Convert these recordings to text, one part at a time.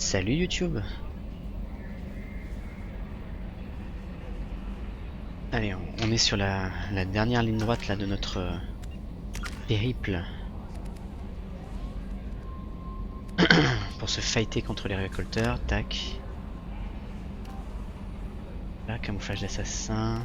Salut YouTube. Allez, on est sur la dernière ligne droite là de notre périple pour se fighter contre les récolteurs. Tac. Là, camouflage d'assassin.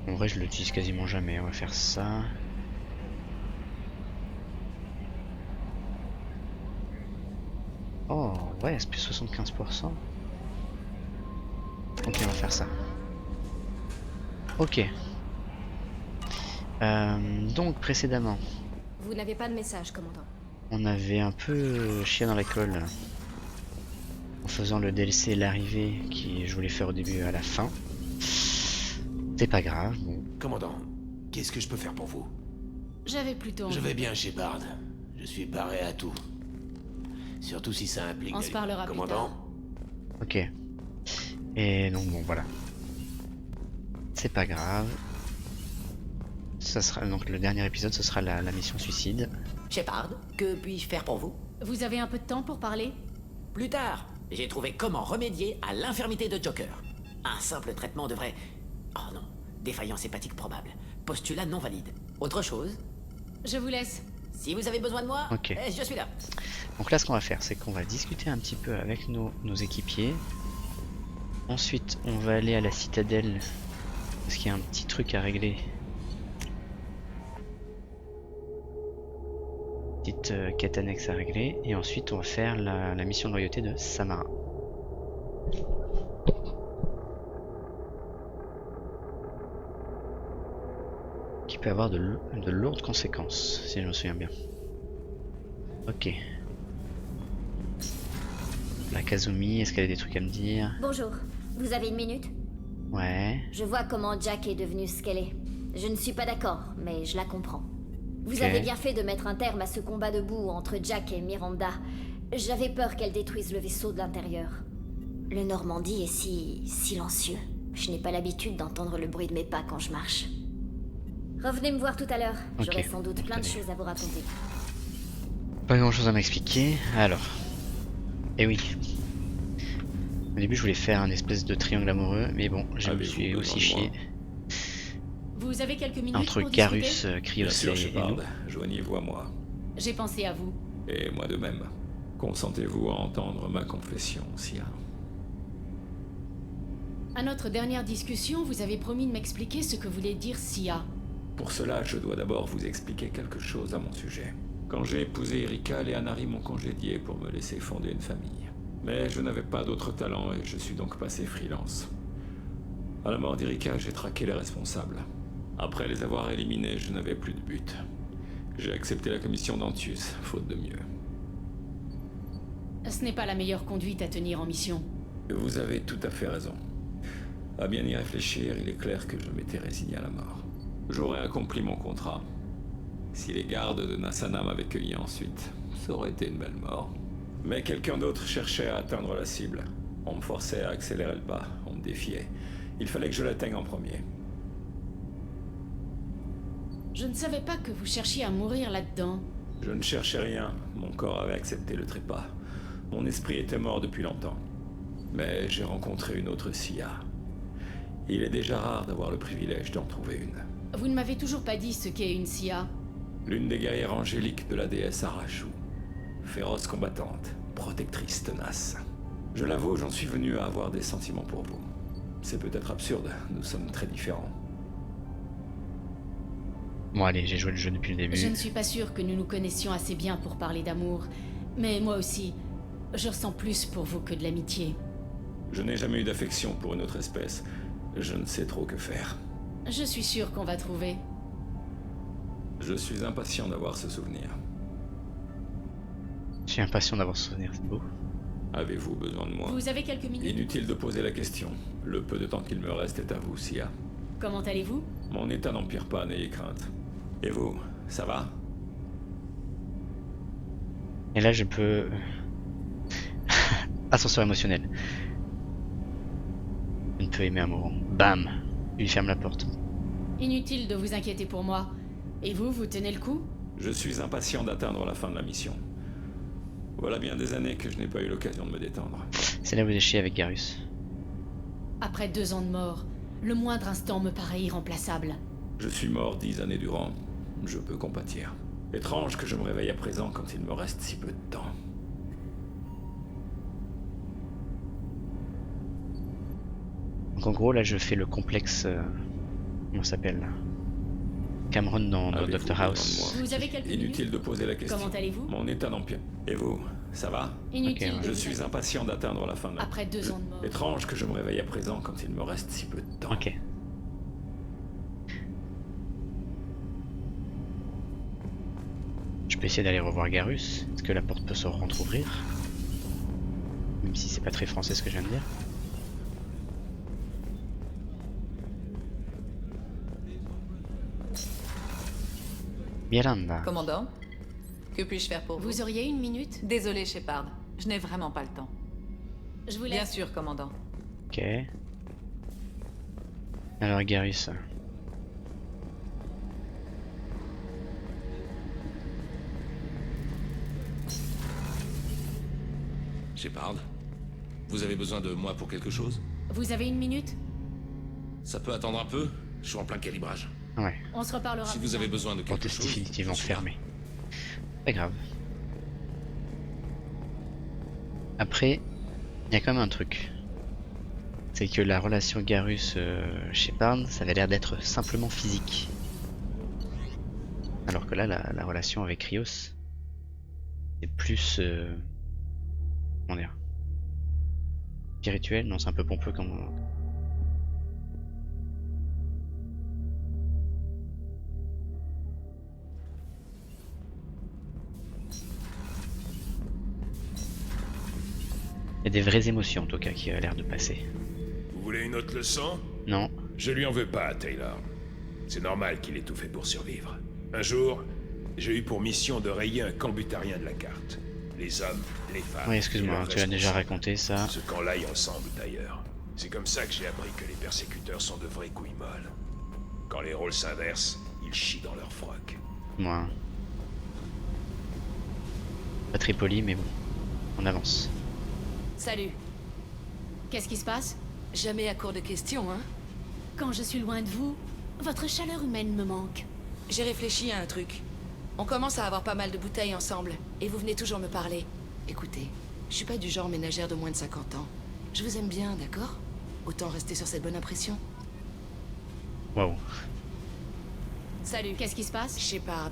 En vrai, je l'utilise quasiment jamais. On va faire ça. Oh, ouais, c'est plus 75%. Ok, on va faire ça. Ok. Donc, précédemment, Vous n'avez pas de message, commandant. on avait un peu chié dans la colle en faisant le DLC l'arrivée qui je voulais faire au début et à la fin. C'est pas grave, bon. Commandant, qu'est-ce que je peux faire pour vous? J'avais plutôt envie. Je vais bien, Shepard. Je suis paré à tout. Surtout si ça implique... On se parlera plus Commandant, Ok. Et donc bon voilà. C'est pas grave. Ça sera donc le dernier épisode, ce sera la mission suicide. Shepard, que puis-je faire pour vous? Vous avez un peu de temps pour parler? Plus tard, j'ai trouvé comment remédier à l'infirmité de Joker. Un simple traitement devrait... Oh non, défaillance hépatique probable. Postulat non valide. Autre chose? Je vous laisse. Si vous avez besoin de moi, Ok. je suis là. Donc là ce qu'on va faire, c'est qu'on va discuter un petit peu avec nos équipiers. Ensuite on va aller à la citadelle parce qu'il y a un petit truc à régler. Petite quête annexe à régler. Et ensuite on va faire la mission de loyauté de Samara. Qui peut avoir de lourdes conséquences, si je me souviens bien. Ok. La Kazumi, est-ce qu'elle a des trucs à me dire? Bonjour, vous avez une minute? Ouais. Je vois comment Jack est devenue ce qu'elle est. Je ne suis pas d'accord, mais je la comprends. Vous Ok. avez bien fait de mettre un terme à ce combat de boue entre Jack et Miranda. J'avais peur qu'elle détruise le vaisseau de l'intérieur. Le Normandie est si silencieux. Je n'ai pas l'habitude d'entendre le bruit de mes pas quand je marche. Revenez me voir tout à l'heure. Ok. J'aurai sans doute plein de choses à vous raconter. Pas grand chose à m'expliquer. Alors. Eh oui. Au début je voulais faire un espèce de triangle amoureux, mais bon, je me Avez-vous suis aussi besoin de chié Vous avez quelques minutes entre pour Garus, discuter? bien Krios sûr, et Shepard. nous. Joignez-vous à moi. J'ai pensé à vous. Et moi de même. Consentez-vous à entendre ma confession, Sia? À notre dernière discussion, vous avez promis de m'expliquer ce que voulait dire Sia. Pour cela, je dois d'abord vous expliquer quelque chose à mon sujet. Quand j'ai épousé Erika, les Anari m'ont congédié pour me laisser fonder une famille. Mais je n'avais pas d'autre talent et je suis donc passé freelance. À la mort d'Erika, j'ai traqué les responsables. Après les avoir éliminés, je n'avais plus de but. J'ai accepté la commission d'Antius, faute de mieux. Ce n'est pas la meilleure conduite à tenir en mission. Vous avez tout à fait raison. À bien y réfléchir, il est clair que je m'étais résigné à la mort. J'aurais accompli mon contrat. Si les gardes de Nassana m'avaient cueilli ensuite, ça aurait été une belle mort. Mais quelqu'un d'autre cherchait à atteindre la cible. On me forçait à accélérer le pas, on me défiait. Il fallait que je l'atteigne en premier. Je ne savais pas que vous cherchiez à mourir là-dedans. Je ne cherchais rien, mon corps avait accepté le trépas. Mon esprit était mort depuis longtemps. Mais j'ai rencontré une autre Sia. Il est déjà rare d'avoir le privilège d'en trouver une. Vous ne m'avez toujours pas dit ce qu'est une Sia. L'une des guerrières angéliques de la déesse Arashu. Féroce combattante, protectrice tenace. Je l'avoue, j'en suis venu à avoir des sentiments pour vous. C'est peut-être absurde, nous sommes très différents. Bon allez, j'ai joué le jeu depuis le début. Je ne suis pas sûre que nous nous connaissions assez bien pour parler d'amour. Mais moi aussi, je ressens plus pour vous que de l'amitié. Je n'ai jamais eu d'affection pour une autre espèce. Je ne sais trop que faire. Je suis sûre qu'on va trouver. Je suis impatient d'avoir ce souvenir. Je suis impatient d'avoir ce souvenir, c'est beau. Avez-vous besoin de moi? Vous avez quelques minutes? Inutile de poser la question. Le peu de temps qu'il me reste est à vous, Sia. Comment allez-vous? Mon état n'empire pas, n'ayez crainte. Et vous, ça va? Et là je peux Ascenseur émotionnel. Je ne peux aimer un mourant. Bam. Il lui ferme la porte. Inutile de vous inquiéter pour moi. Et vous tenez le coup? Je suis impatient d'atteindre la fin de la mission. Voilà bien des années que je n'ai pas eu l'occasion de me détendre. C'est là où j'ai chié avec Garus. Après 2 ans de mort, le moindre instant me paraît irremplaçable. Je suis mort 10 années durant. Je peux compatir. Étrange que je me réveille à présent quand il me reste si peu de temps. Donc en gros là je fais le complexe... comment ça s'appelle là, Cameron dans Avez-vous Dr besoin de House. moi? Vous avez quelques Inutile minutes? de poser la question. Comment allez-vous? Mon état d'empire. Et vous, ça va? Inutile Ok, ouais. de Je vous suis impatient d'atteindre la fin de la... Après 2 ans de mort. Étrange que je me réveille à présent quand il me reste si peu de temps. Ok. Je peux essayer d'aller revoir Garus. Est-ce que la porte peut se rentrouvrir? Même si c'est pas très français ce que je viens de dire. Miranda. Commandant, que puis-je faire pour vous? Vous auriez 1 minute? Désolé, Shepard. Je n'ai vraiment pas le temps. Je vous Bien laisse. sûr, commandant. Ok. Alors Garus. Shepard, vous avez besoin de moi pour quelque chose? Vous avez 1 minute? Ça peut attendre un peu? Je suis en plein calibrage. Ouais. On se reparlera. Si plus vous avez tard. besoin de Porte quelque est chose... définitivement je suis là. fermée. Pas grave. Après, il y a quand même un truc. C'est que la relation Garus-Shepard, ça avait l'air d'être simplement physique. Alors que là, la relation avec Rios, c'est plus... comment dire, spirituel? Non, c'est un peu pompeux comme... Il y a des vraies émotions en tout cas qui a l'air de passer. Vous voulez une autre leçon? Non, Je lui en veux pas à Taylor. C'est normal qu'il ait tout fait pour survivre. Un jour, j'ai eu pour mission de rayer un camp butarien de la carte. Les hommes, les femmes... oui et excuse-moi, leurs tu l'as déjà responsables. raconté ça. Ce camp-là y ressemble d'ailleurs. C'est comme ça que j'ai appris que les persécuteurs sont de vraies couilles molles. Quand les rôles s'inversent, ils chient dans leur froc. Moi. Pas très poli mais bon, on avance. Salut. Qu'est-ce qui se passe? Jamais à court de questions, hein? Quand je suis loin de vous, votre chaleur humaine me manque. J'ai réfléchi à un truc. On commence à avoir pas mal de bouteilles ensemble, et vous venez toujours me parler. Écoutez, je suis pas du genre ménagère de moins de 50 ans. Je vous aime bien, d'accord? Autant rester sur cette bonne impression. Waouh. Salut. Qu'est-ce qui se passe? Shepard,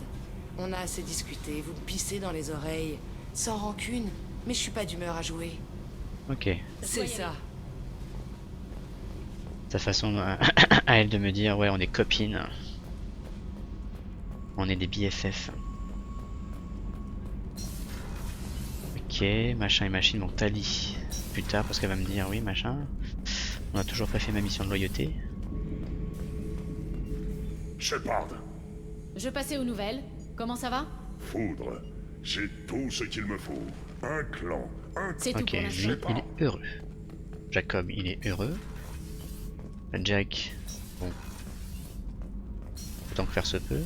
on a assez discuté, vous me pissez dans les oreilles. Sans rancune, mais je suis pas d'humeur à jouer. Ok. C'est ça. Ta façon à elle de me dire ouais on est copines. On est des BFF. Ok, machin et machine, bon Tali. Plus tard parce qu'elle va me dire oui machin. On a toujours pas fait ma mission de loyauté. Shepard, Je passais aux nouvelles. Comment ça va? foudre, j'ai tout ce qu'il me faut. Un clan, un... C'est tout Ok, pour lui l'instant. il est heureux. Jacob il est heureux. Jack, bon. Autant que faire se peut.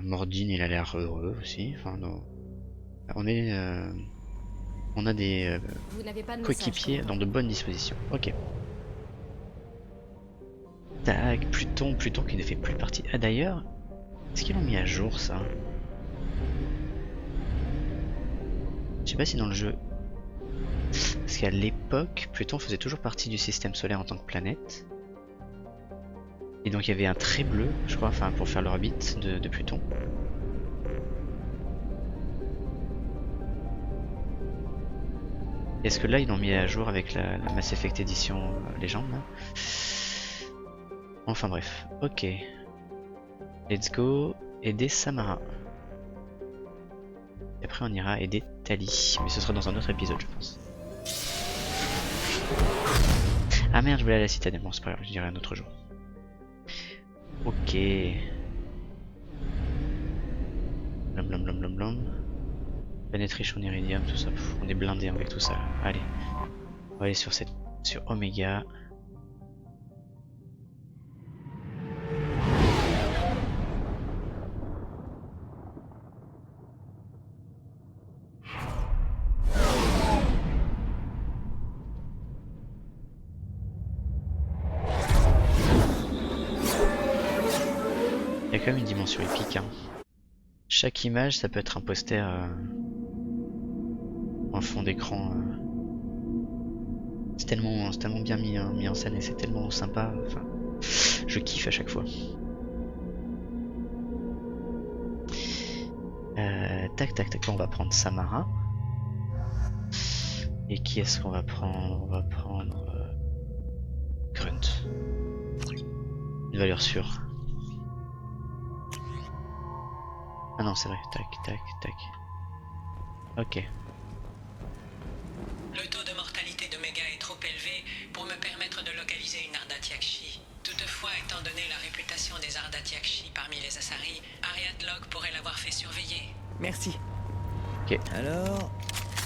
Mordine il a l'air heureux aussi. Enfin non. On est... on a des Vous n'avez pas de message, coéquipiers commandant. dans de bonnes dispositions. Ok. Tac, Pluton qui ne fait plus partie. Ah d'ailleurs, est-ce qu'ils l'ont mis à jour ça? Je sais pas si dans le jeu. Parce qu'à l'époque, Pluton faisait toujours partie du système solaire en tant que planète. Et donc il y avait un trait bleu, je crois, enfin pour faire l'orbite de Pluton. Est-ce que là ils l'ont mis à jour avec la Mass Effect Edition légende là? Enfin bref, ok. Let's go aider Samara. Et après on ira aider Tali, mais ce sera dans un autre épisode je pense. Ah merde, je voulais aller à la citadelle, bon c'est pas grave, je dirai un autre jour. Ok. Blum blum blum blum blum. Planète riche en iridium, tout ça. Pff, on est blindé avec tout ça. Allez. On va aller sur Omega. Il y a quand même une dimension épique. Hein. Chaque image, ça peut être un poster en fond d'écran. C'est tellement bien mis en scène et c'est tellement sympa. Enfin, je kiffe à chaque fois. Tac. On va prendre Samara. Et qui est-ce qu'on va prendre? On va prendre Grunt. Une valeur sûre. Ah non, c'est vrai. Tac. Ok. Le taux de mortalité d'Omega est trop élevé pour me permettre de localiser une Ardatiakshi. Toutefois, étant donné la réputation des Ardatiakshi parmi les Asari, Ariat Locke pourrait l'avoir fait surveiller. Merci. Ok. Alors,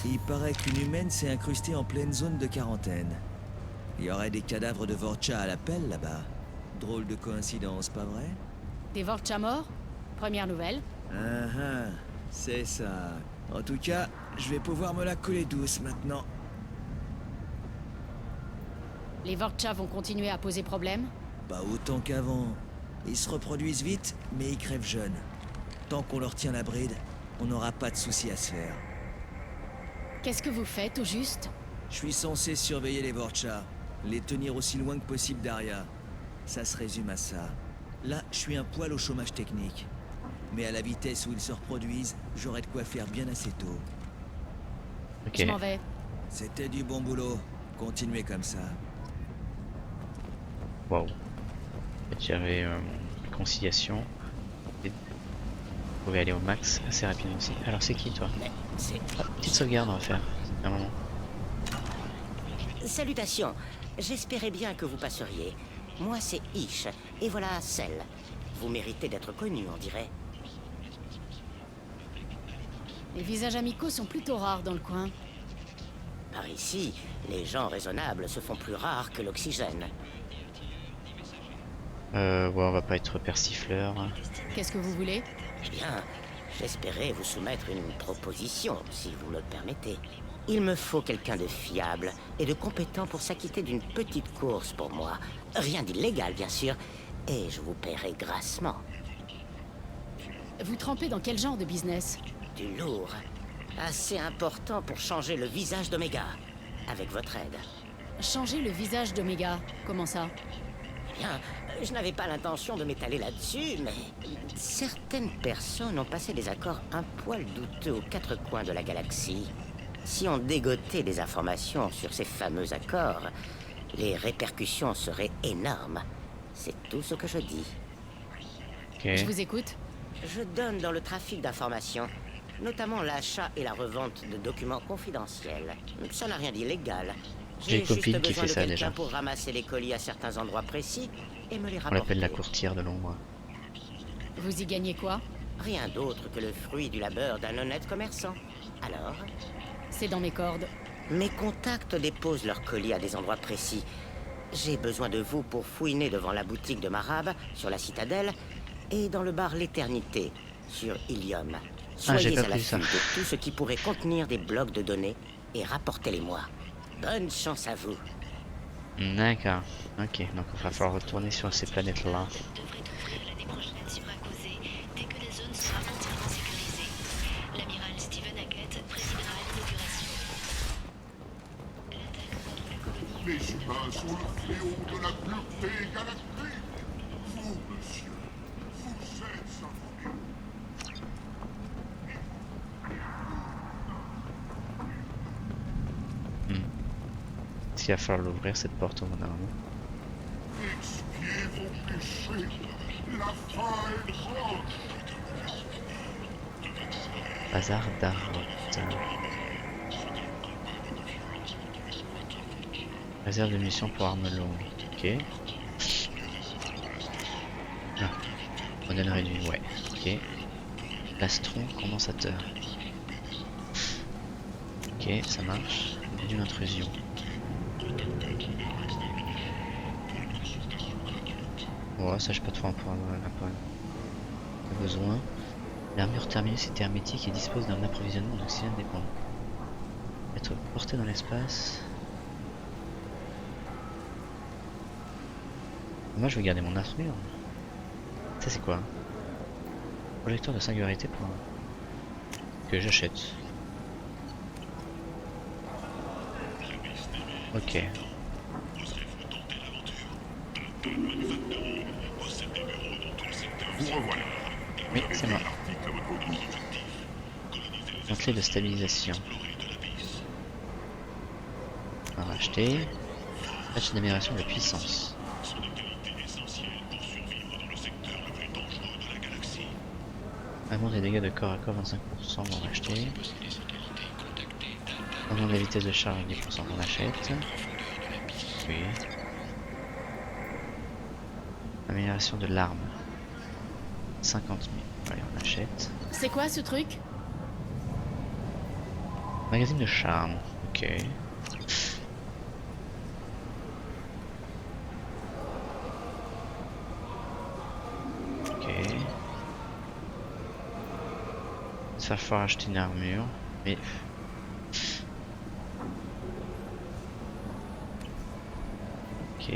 il paraît qu'une humaine s'est incrustée en pleine zone de quarantaine. Il y aurait des cadavres de Vorcha à l'appel là-bas. Drôle de coïncidence, pas vrai? Des Vorcha morts? Première nouvelle. C'est ça. En tout cas, je vais pouvoir me la coller douce maintenant. Les Vorcha vont continuer à poser problème? Pas autant qu'avant. Ils se reproduisent vite, mais ils crèvent jeunes. Tant qu'on leur tient la bride, on n'aura pas de soucis à se faire. Qu'est-ce que vous faites, au juste? Je suis censé surveiller les Vorcha, les tenir aussi loin que possible d'Aria. Ça se résume à ça. Là, je suis un poil au chômage technique. Mais à la vitesse où ils se reproduisent, j'aurai de quoi faire bien assez tôt. Ok. Je m'en vais. C'était du bon boulot. Continuez comme ça. Wow. J'avais conciliation. Et vous pouvez aller au max assez rapidement aussi. Alors c'est qui toi? Petite sauvegarde on va faire. Un moment. Salutations. J'espérais bien que vous passeriez. Moi c'est Ish. Et voilà Cell. Vous méritez d'être connu, on dirait. Les visages amicaux sont plutôt rares dans le coin. Par ici, les gens raisonnables se font plus rares que l'oxygène. Ouais, on va pas être persifleur. Qu'est-ce que vous voulez? Eh bien, j'espérais vous soumettre une proposition, si vous me le permettez. Il me faut quelqu'un de fiable et de compétent pour s'acquitter d'une petite course pour moi. Rien d'illégal, bien sûr, et je vous paierai grassement. Vous trempez dans quel genre de business? Du lourd. Assez important pour changer le visage d'Omega. Avec votre aide. Changer le visage d'Omega? Comment ça? Eh bien, je n'avais pas l'intention de m'étaler là-dessus, mais... certaines personnes ont passé des accords un poil douteux aux quatre coins de la galaxie. Si on dégotait des informations sur ces fameux accords, les répercussions seraient énormes. C'est tout ce que je dis. Okay. Je vous écoute. Je donne dans le trafic d'informations, notamment l'achat et la revente de documents confidentiels. Ça n'a rien d'illégal. J'ai une copine qui fait ça déjà. Pour ramasser les colis à certains endroits précis et me les rapporter. On l'appelle la courtière de l'ombre. Vous y gagnez quoi? Rien d'autre que le fruit du labeur d'un honnête commerçant. Alors? C'est dans mes cordes. Mes contacts déposent leurs colis à des endroits précis. J'ai besoin de vous pour fouiner devant la boutique de Marab, sur la citadelle, et dans le bar L'Éternité, sur Ilium. Soyez à l'affût de tout ce qui pourrait contenir des blocs de données et rapportez-les-moi. Bonne chance à vous. D'accord. Ok, donc il va falloir retourner sur ces planètes-là. Les humains sont le fléau de la pureté galactique. Vous, monsieur, vous êtes un fléau. Est-ce qu'il va falloir l'ouvrir cette porte au bout d'un moment? Expiez vos péchés. La fin est proche. Bazar d'Arrot. Réserve de munitions pour armes longues. Ok. Ah. Modèle réduit. Ouais. Ok. Plastron condensateur. Ok, ça marche. Il y a d'une intrusion. Ouais, ça j'ai pas trop pas besoin. L'armure terminus est hermétique et dispose d'un approvisionnement en oxygène dépendant. Être porté dans l'espace. Moi je vais garder mon armure. Ça c'est quoi? Projecteur de singularité pour que j'achète. Ok. Oui, c'est moi. La clé de stabilisation. On va acheter. Patch d'amélioration de la puissance. Augmente les dégâts de corps à corps 25%, on va acheter. Augmente la vitesse de charge 10%, on achète. Oui. Amélioration de l'arme. 50 000. Allez, on achète. C'est quoi ce truc? Magazine de charme. Ok. Ok. Ça va falloir acheter une armure. Mais... Ok.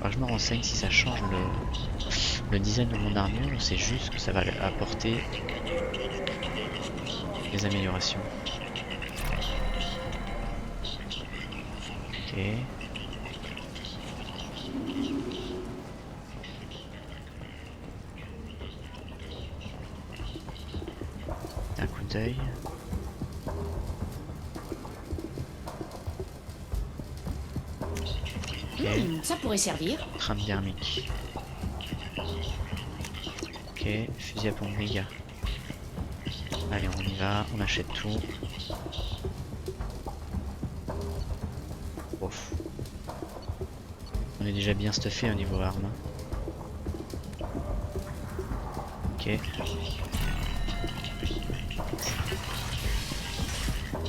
Alors je me renseigne si ça change le design de mon armure ou c'est juste que ça va apporter des améliorations. Ok. Un coup d'œil. Ça pourrait servir. Trame thermique. Ok, fusil à pompe méga. Allez, on y va, on achète tout. Ouf. On est déjà bien stuffé au niveau arme. Ok.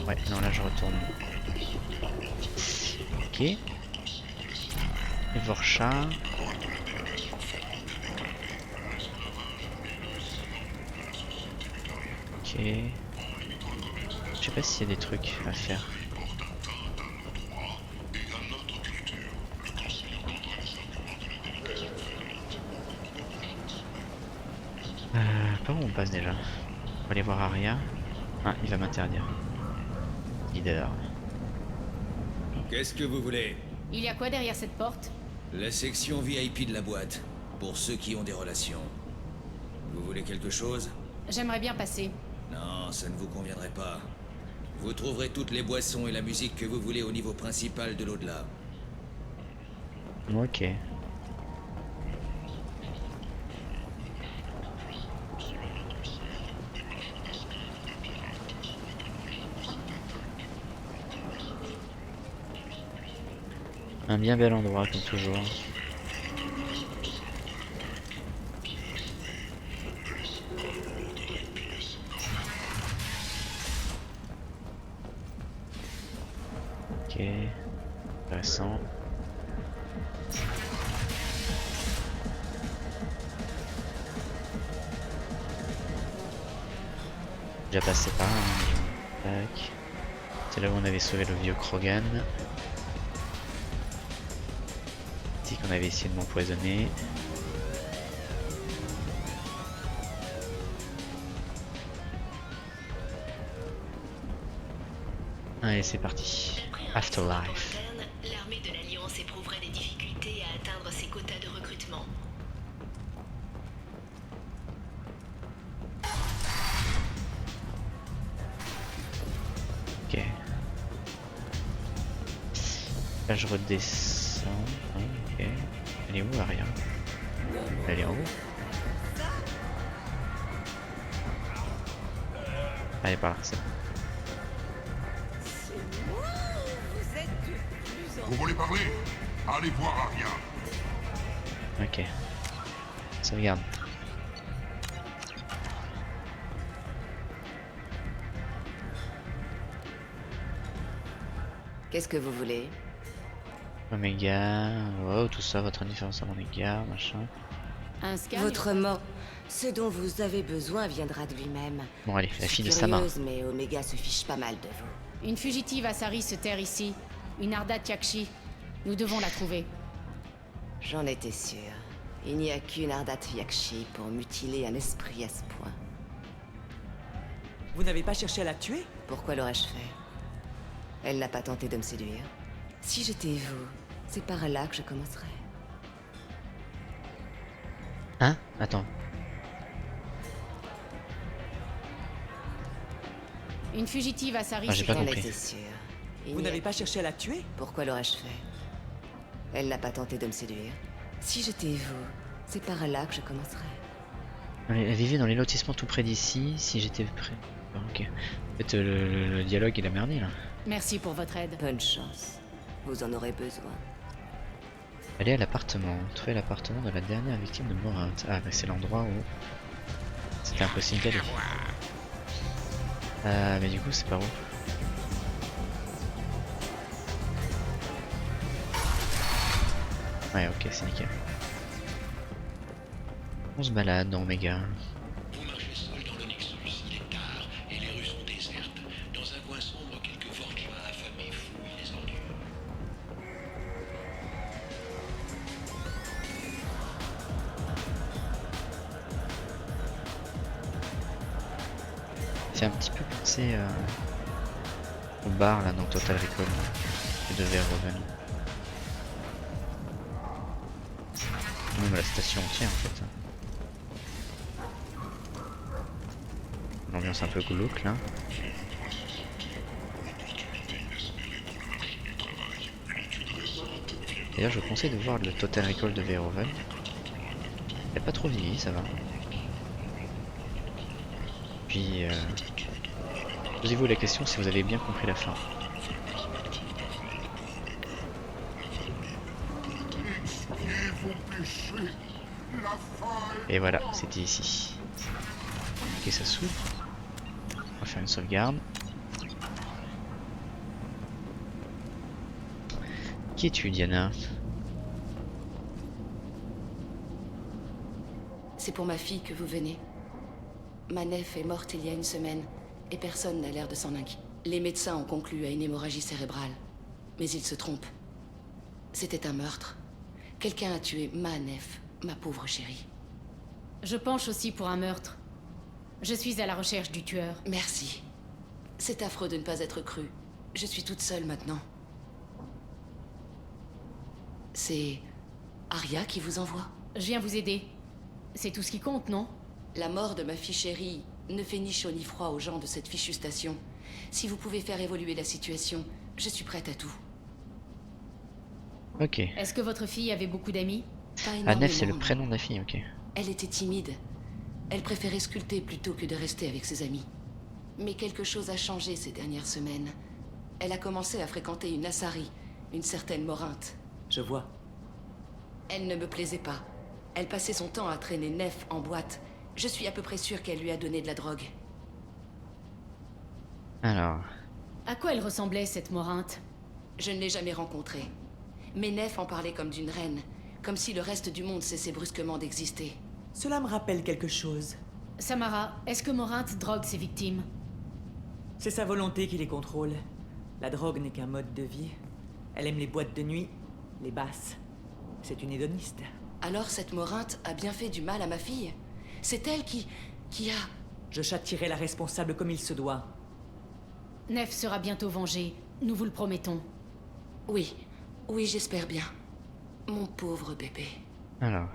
Ouais, non, là je retourne. Ok. Vorcha. Ok. Je sais pas s'il y a des trucs à faire. Par où on passe déjà? On va aller voir Aria. Ah, il va m'interdire. Leader. Qu'est-ce que vous voulez? Il y a quoi derrière cette porte? La section VIP de la boîte, pour ceux qui ont des relations. Vous voulez quelque chose? J'aimerais bien passer. Non, ça ne vous conviendrait pas. Vous trouverez toutes les boissons et la musique que vous voulez au niveau principal de l'au-delà. Ok. Un bien bel endroit comme toujours. Ok, intéressant. Déjà passé par là, hein. Tac. C'est là où on avait sauvé le vieux Krogan. Qu'on avait essayé de m'empoisonner. Allez, c'est parti. Afterlife. L'armée de l'Alliance éprouverait des difficultés à atteindre ses quotas de recrutement. Ok. Là, je redescends. Ok. Elle est où, Aria? Elle est en haut. Allez, par là, c'est bon. Vous voulez parler? Allez voir Aria. Ok. Sauvegarde. Qu'est-ce que vous voulez? Oméga, oh tout ça, votre indifférence à mon égard, machin. Un scan. Votre mort. Ce dont vous avez besoin viendra de lui-même. Bon allez, la Je fille de suis Sama. curieuse, mais Omega se fiche pas mal de vous. Une fugitive Asari se terre ici. Une Arda Tyakshi. Nous devons la trouver. J'en étais sûre. Il n'y a qu'une Arda Tyakshi pour mutiler un esprit à ce point. Vous n'avez pas cherché à la tuer? Pourquoi l'aurais-je fait? Elle n'a pas tenté de me séduire. Si j'étais vous, c'est par là que je commencerais. Hein? Attends. Une fugitive Asari Ah, j'ai se pas terre compris. ici. Vous n'avez pas cherché à la tuer? Pourquoi l'aurais-je fait? Elle n'a pas tenté de me séduire. Si j'étais vous, c'est par là que je commencerais. Elle vivait dans les lotissements tout près d'ici, si j'étais prêt. Bon, ok. En fait, le dialogue il a merdé là. Merci pour votre aide. Bonne chance. Vous en aurez besoin. Allez à l'appartement. Trouver l'appartement de la dernière victime de Morinthe. Ah, bah c'est l'endroit où c'était impossible d'aller. Mais du coup, c'est par où? Ouais, ok, c'est nickel. On se balade dans Omega. Vous marchez seul dans le Nexus, il est tard et les rues sont désertes. Dans un coin sombre, quelques Vorcha affamés fouillent les ordures. C'est un petit peu pensé au bar là dans Total Recall de Verhoeven. Même la station entière en fait. L'ambiance un peu glauque là. D'ailleurs je vous conseille de voir le Total Recall de Verhoeven. Il a pas trop vieilli, ça va. Puis posez-vous la question si vous avez bien compris la fin. Et voilà, c'était ici. Ok, ça s'ouvre. On va faire une sauvegarde. Qui es-tu, Diana? C'est pour ma fille que vous venez. Ma nef est morte il y a une semaine, et personne n'a l'air de s'en inquiéter. Les médecins ont conclu à une hémorragie cérébrale, mais ils se trompent. C'était un meurtre. Quelqu'un a tué ma nef, ma pauvre chérie. Je penche aussi pour un meurtre. Je suis à la recherche du tueur. Merci. C'est affreux de ne pas être cru. Je suis toute seule maintenant. C'est Arya qui vous envoie? Je viens vous aider. C'est tout ce qui compte, non? La mort de ma fille chérie ne fait ni chaud ni froid aux gens de cette fichue station. Si vous pouvez faire évoluer la situation, je suis prête à tout. Ok. Est-ce que votre fille avait beaucoup d'amis? Ah, Nef, c'est le prénom de la fille, ok. Elle était timide. Elle préférait sculpter plutôt que de rester avec ses amis. Mais quelque chose a changé ces dernières semaines. Elle a commencé à fréquenter une Asari, une certaine Morinthe. Je vois. Elle ne me plaisait pas. Elle passait son temps à traîner Nef en boîte. Je suis à peu près sûre qu'elle lui a donné de la drogue. Alors... À quoi elle ressemblait, cette Morinthe? Je ne l'ai jamais rencontrée. Mais Nef en parlait comme d'une reine. Comme si le reste du monde cessait brusquement d'exister. Cela me rappelle quelque chose. Samara, est-ce que Morinthe drogue ses victimes? C'est sa volonté qui les contrôle. La drogue n'est qu'un mode de vie. Elle aime les boîtes de nuit, les basses. C'est une hédoniste. Alors cette Morinthe a bien fait du mal à ma fille? C'est elle qui a... Je châtierai la responsable comme il se doit. Nef sera bientôt vengée, nous vous le promettons. Oui, oui, j'espère bien. Mon pauvre bébé. Alors...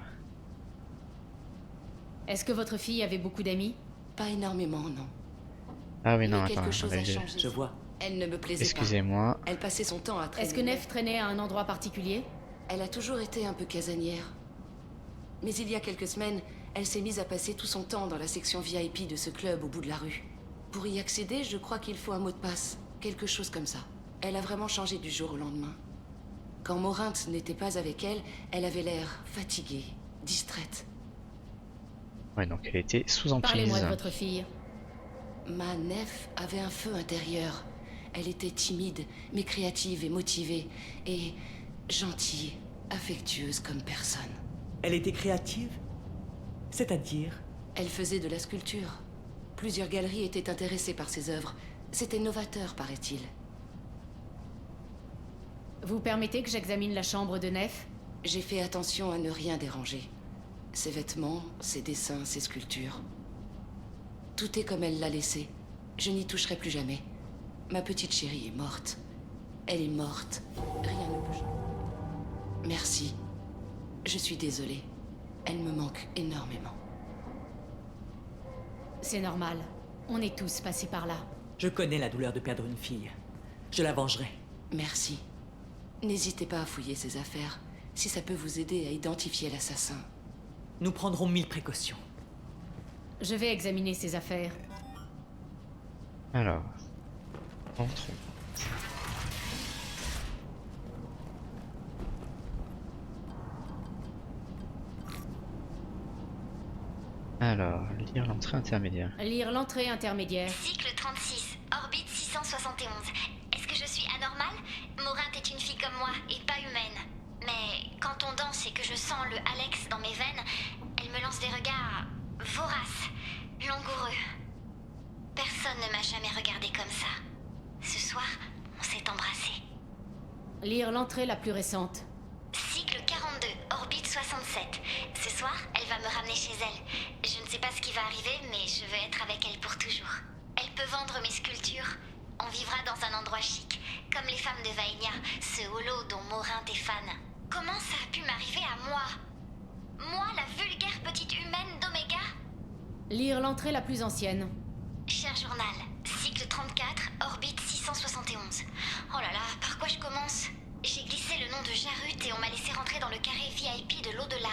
Est-ce que votre fille avait beaucoup d'amis? Pas énormément, non. Ah oui, non, mais attends, quelque chose a changé. Je vois. Elle ne me plaisait pas. Excusez-moi. Elle passait son temps à traîner. Est-ce que Nef traînait à un endroit particulier? Elle a toujours été un peu casanière. Mais il y a quelques semaines, elle s'est mise à passer tout son temps dans la section VIP de ce club au bout de la rue. Pour y accéder, je crois qu'il faut un mot de passe. Quelque chose comme ça. Elle a vraiment changé du jour au lendemain. Quand Morinthe n'était pas avec elle, elle avait l'air fatiguée, distraite. Ouais, donc elle était sous emprise. Parlez-moi de votre fille. Ma nef avait un feu intérieur. Elle était timide, mais créative et motivée, et gentille, affectueuse comme personne. Elle était créative? C'est-à-dire? Elle faisait de la sculpture. Plusieurs galeries étaient intéressées par ses œuvres. C'était novateur, paraît-il. Vous permettez que j'examine la chambre de Nef? J'ai fait attention à ne rien déranger. Ses vêtements, ses dessins, ses sculptures. Tout est comme elle l'a laissé. Je n'y toucherai plus jamais. Ma petite chérie est morte. Elle est morte. Rien ne peut changer. Merci. Je suis désolée. Elle me manque énormément. C'est normal. On est tous passés par là. Je connais la douleur de perdre une fille. Je la vengerai. Merci. N'hésitez pas à fouiller ses affaires, si ça peut vous aider à identifier l'assassin. Nous prendrons 1000 précautions. Je vais examiner ses affaires. Alors, entrons. Alors, lire l'entrée intermédiaire. Lire l'entrée intermédiaire. Cycle 36, orbite 671. Est-ce que je suis anormale? Morinthe est une fille comme moi et pas humaine. Mais quand on danse et que je sens le Alex dans mes veines, elle me lance des regards voraces, langoureux. Personne ne m'a jamais regardée comme ça. Ce soir, on s'est embrassés. Lire l'entrée la plus récente. Cycle 42, orbite 67. Ce soir, elle va me ramener chez elle. Je ne sais pas ce qui va arriver, mais je veux être avec elle pour toujours. Elle peut vendre mes sculptures. On vivra dans un endroit chic, comme les femmes de Vaenia, ce holo dont Morinthe est fan. Comment ça a pu m'arriver à moi? Moi, la vulgaire petite humaine d'Oméga? Lire l'entrée la plus ancienne. Cher journal, cycle 34, orbite 671. Oh là là, par quoi je commence? J'ai glissé le nom de Jarut et on m'a laissé rentrer dans le carré VIP de l'au-delà.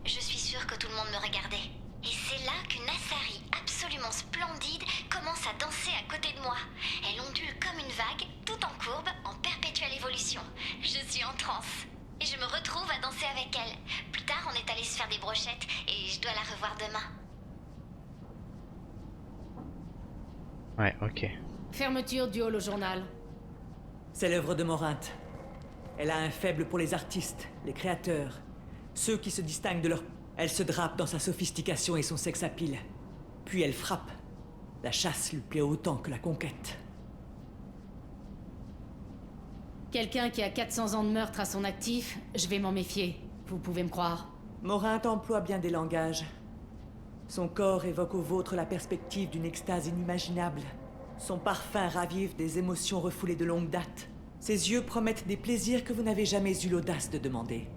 Je suis sûre que tout le monde me regardait. Et c'est là qu'une Asari absolument splendide commence à danser à côté de moi. Elle ondule comme une vague, tout en courbe, en perpétuelle évolution. Je suis en transe. Et je me retrouve à danser avec elle. Plus tard, on est allé se faire des brochettes et je dois la revoir demain. Ouais, ok. Fermeture du hall au journal. C'est l'œuvre de Morinthe. Elle a un faible pour les artistes, les créateurs, ceux qui se distinguent de leur... Elle se drape dans sa sophistication et son sex appeal. Puis elle frappe. La chasse lui plaît autant que la conquête. Quelqu'un qui a 400 ans de meurtre à son actif, je vais m'en méfier. Vous pouvez me croire. Morinthe emploie bien des langages. Son corps évoque au vôtre la perspective d'une extase inimaginable. Son parfum ravive des émotions refoulées de longue date. Ses yeux promettent des plaisirs que vous n'avez jamais eu l'audace de demander.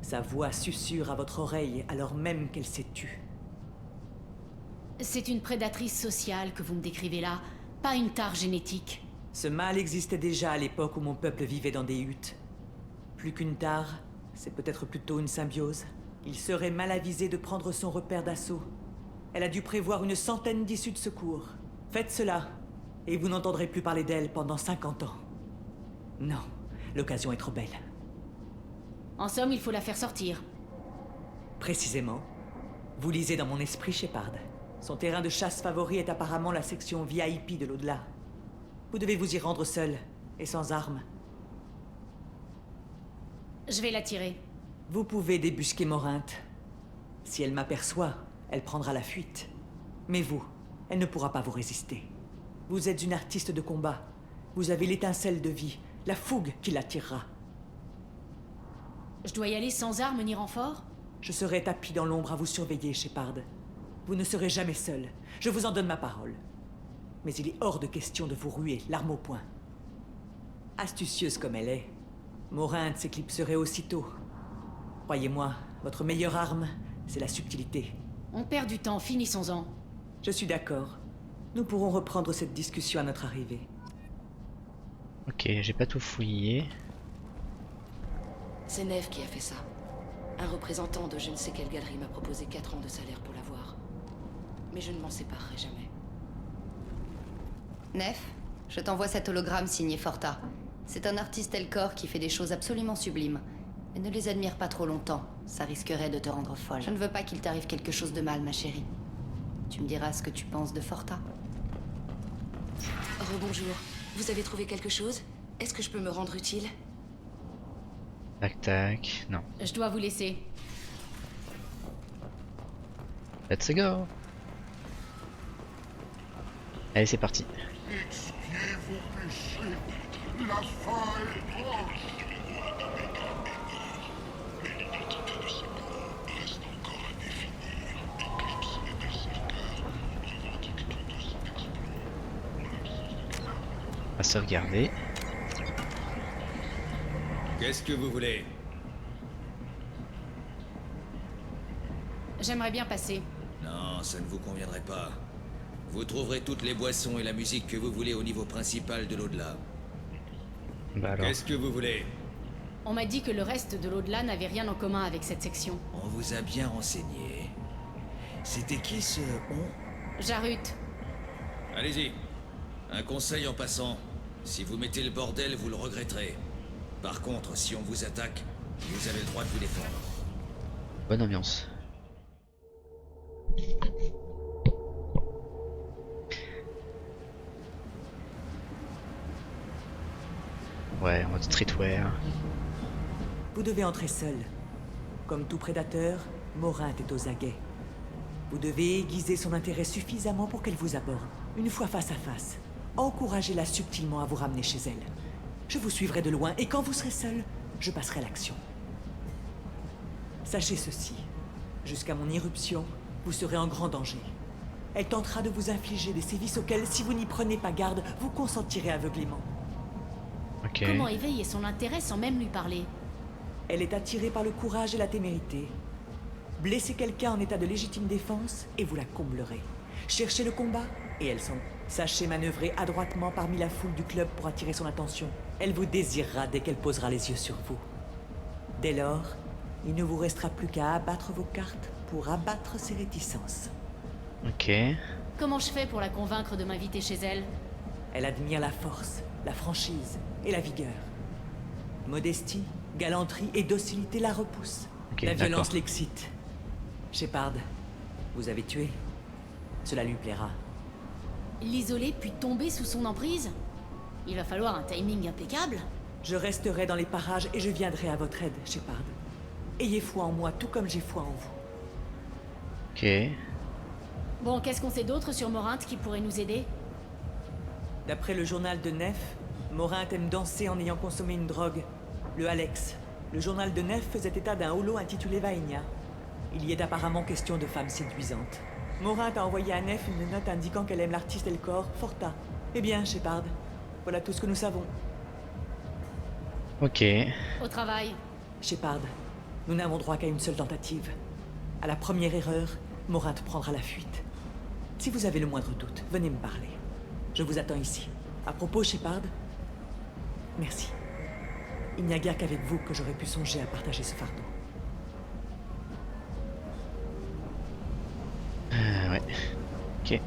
Sa voix susurre à votre oreille alors même qu'elle s'est tue. C'est une prédatrice sociale que vous me décrivez là, pas une tare génétique. Ce mal existait déjà à l'époque où mon peuple vivait dans des huttes. Plus qu'une tare, c'est peut-être plutôt une symbiose. Il serait mal avisé de prendre son repère d'assaut. Elle a dû prévoir une centaine d'issues de secours. Faites cela, et vous n'entendrez plus parler d'elle pendant 50 ans. Non, l'occasion est trop belle. En somme, il faut la faire sortir. Précisément. Vous lisez dans mon esprit, Shepard. Son terrain de chasse favori est apparemment la section VIP de l'au-delà. Vous devez vous y rendre seul, et sans armes. Je vais la tirer. Vous pouvez débusquer Morinthe. Si elle m'aperçoit, elle prendra la fuite. Mais vous, elle ne pourra pas vous résister. Vous êtes une artiste de combat. Vous avez l'étincelle de vie, la fougue qui l'attirera. Je dois y aller sans armes ni renfort? Je serai tapis dans l'ombre à vous surveiller, Shepard. Vous ne serez jamais seul. Je vous en donne ma parole. Mais il est hors de question de vous ruer, l'arme au poing. Astucieuse comme elle est, Morinthe s'éclipserait aussitôt. Croyez-moi, votre meilleure arme, c'est la subtilité. On perd du temps, finissons-en. Je suis d'accord. Nous pourrons reprendre cette discussion à notre arrivée. Ok, j'ai pas tout fouillé. C'est Nef qui a fait ça. Un représentant de je ne sais quelle galerie m'a proposé 4 ans de salaire pour l'avoir. Mais je ne m'en séparerai jamais. Nef, je t'envoie cet hologramme signé Forta. C'est un artiste Elcor qui fait des choses absolument sublimes. Mais ne les admire pas trop longtemps, ça risquerait de te rendre folle. Je ne veux pas qu'il t'arrive quelque chose de mal, ma chérie. Tu me diras ce que tu penses de Forta. Rebonjour. Vous avez trouvé quelque chose? Est-ce que je peux me rendre utile? Tac tac, non. Je dois vous laisser. Let's go. Allez, c'est parti. Expiez vos péchés. La fin est proche. On va sauvegarder. Qu'est-ce que vous voulez? J'aimerais bien passer. Non, ça ne vous conviendrait pas. Vous trouverez toutes les boissons et la musique que vous voulez au niveau principal de l'au-delà. Bah alors. Qu'est-ce que vous voulez? On m'a dit que le reste de l'au-delà n'avait rien en commun avec cette section. On vous a bien renseigné. C'était qui ce on? Jarut. Allez-y. Un conseil en passant. Si vous mettez le bordel, vous le regretterez. Par contre, si on vous attaque, vous avez le droit de vous défendre. Bonne ambiance. Ouais, en mode streetwear. Vous devez entrer seul. Comme tout prédateur, Morinthe est aux aguets. Vous devez aiguiser son intérêt suffisamment pour qu'elle vous aborde. Une fois face à face, encouragez-la subtilement à vous ramener chez elle. Je vous suivrai de loin et quand vous serez seul, je passerai à l'action. Sachez ceci. Jusqu'à mon irruption, vous serez en grand danger. Elle tentera de vous infliger des sévices auxquels, si vous n'y prenez pas garde, vous consentirez aveuglément. Ok. Comment éveiller son intérêt sans même lui parler? Elle est attirée par le courage et la témérité. Blessez quelqu'un en état de légitime défense et vous la comblerez. Cherchez le combat et elle s'en... Sachez manœuvrer adroitement parmi la foule du club pour attirer son attention. Elle vous désirera dès qu'elle posera les yeux sur vous. Dès lors, il ne vous restera plus qu'à abattre vos cartes pour abattre ses réticences. Ok. Comment je fais pour la convaincre de m'inviter chez elle? Elle admire la force, la franchise et la vigueur. Modestie, galanterie et docilité la repoussent. Ok, la violence d'accord. l'excite. Shepard, vous avez tué. Cela lui plaira. L'isoler puis tomber sous son emprise? Il va falloir un timing impeccable. Je resterai dans les parages et je viendrai à votre aide, Shepard. Ayez foi en moi, tout comme j'ai foi en vous. Ok. Bon, qu'est-ce qu'on sait d'autre sur Morinthe qui pourrait nous aider? D'après le journal de Nef, Morinthe aime danser en ayant consommé une drogue, le Alex. Le journal de Nef faisait état d'un holo intitulé Vaenia. Il y est apparemment question de femmes séduisantes. Morinthe a envoyé à Nef une note indiquant qu'elle aime l'artiste Elcor, Forta. Eh bien, Shepard, voilà tout ce que nous savons. Ok. Au travail. Shepard, nous n'avons droit qu'à une seule tentative. À la première erreur, Morinthe prendra la fuite. Si vous avez le moindre doute, venez me parler. Je vous attends ici. À propos, Shepard, merci. Il n'y a guère qu'avec vous que j'aurais pu songer à partager ce fardeau. Ouais. Ok.